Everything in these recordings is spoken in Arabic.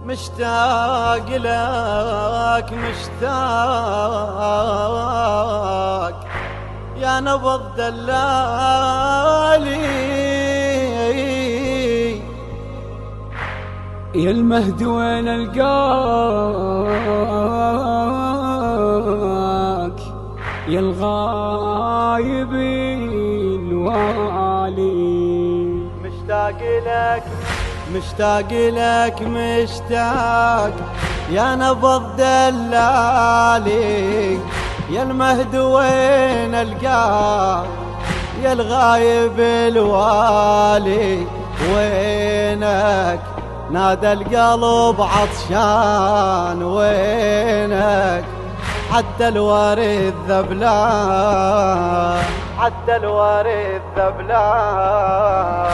مشتاق لك مشتاق يا نبض دلالي، يا المهد وين القاك يا الغايب الوالي. مشتاق لك مشتاق لك مشتاق يا نبض دلالي، يا المهد وين القاك يا الغايب الوالي. وينك نادى القلب عطشان، وينك حتى الورد ذبلان، حتى الورد ذبلان.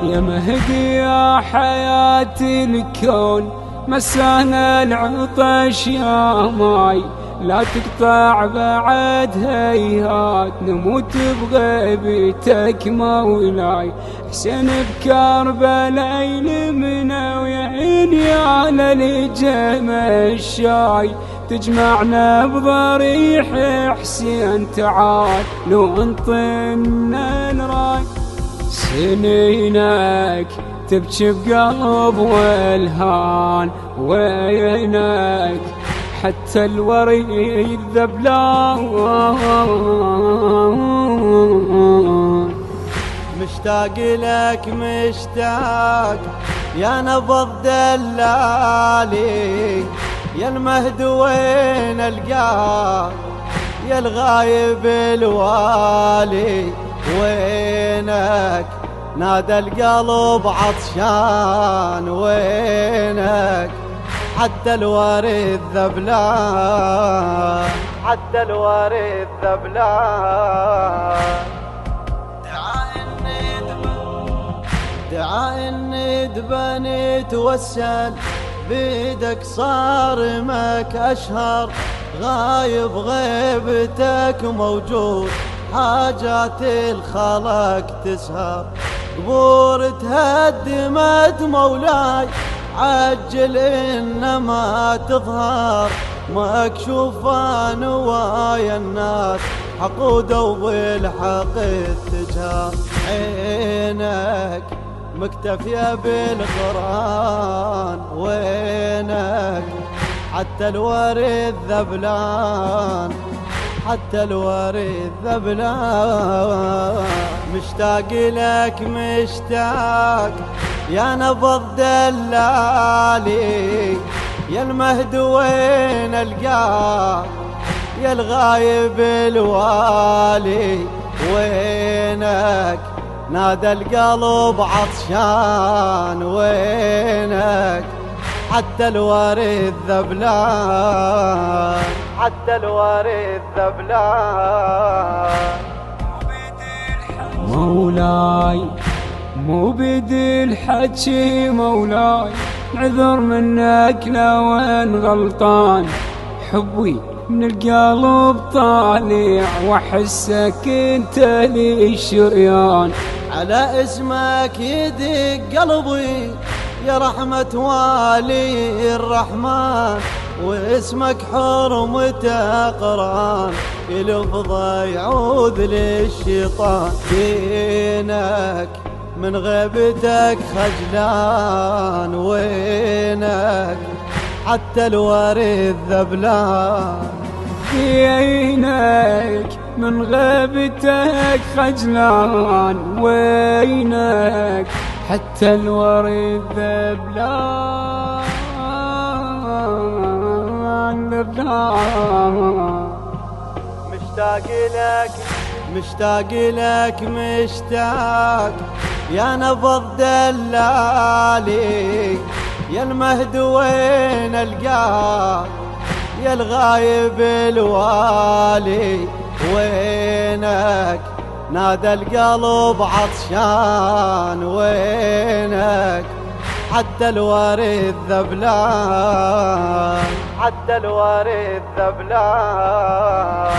يا مهدي يا حياة الكون، مسانا العطش يا ماي، لا تقطع بعد هيهات نموت بغيبتك مولاي. حسين بكربلاء يلمنا ويعيني على الجم الشاي، تجمعنا بضريح حسين تعال لو انطنا الراي. سنينك تبكي بقلب والهان، وينك حتى الوريد ذبلان. مشتاق لك مشتاق يا نبض دلالي، يا المهد وين القاك يا الغايب الوالي. وينك نادى القلب عطشان، وينك حتى الورد ذبلان، حتى الورد ذبلان. دعا الندب نتوسل بيدك صارمك أشهر، غايب غيبتك موجود حاجات الخلق تسهر. قبور تهدمت مولاي عجل إنما تظهر، مكشوفة نوايا الناس حقودوا بالحق التجار. عينك مكتفية بالقرآن، وينك حتى الورد ذبلان، حتى الورد ذبلان. مشتاق لك مشتاق يا نبض دلالي، يا المهد وين القاك يا الغايب الوالي. وينك نادى القلب عطشان، وينك حتى الورد ذبلان، حتى الورد ذبلان. مولاي مو بدي الحكي مولاي، نعذر منك لو ان غلطان، حبي من القلب طالع واحسك انت لي الشريان. على اسمك يدق قلبي يا رحمة والي الرحمن، واسمك حرمته قرآن يلفظه يعوذ للشيطان. دينك من غيبتك خجلان، وينك حتى الورد ذبلان. وينك من غيبتك خجلان، وينك حتى الورد ذبلان ذبلان. مشتاق لك مشتاق لك مشتاق يا نبض دلالي، يا المهد وين القاك يا الغايب الوالي. وينك نادى القلب عطشان، وينك حتى الورد ذبلان، حتى الورد ذبلان.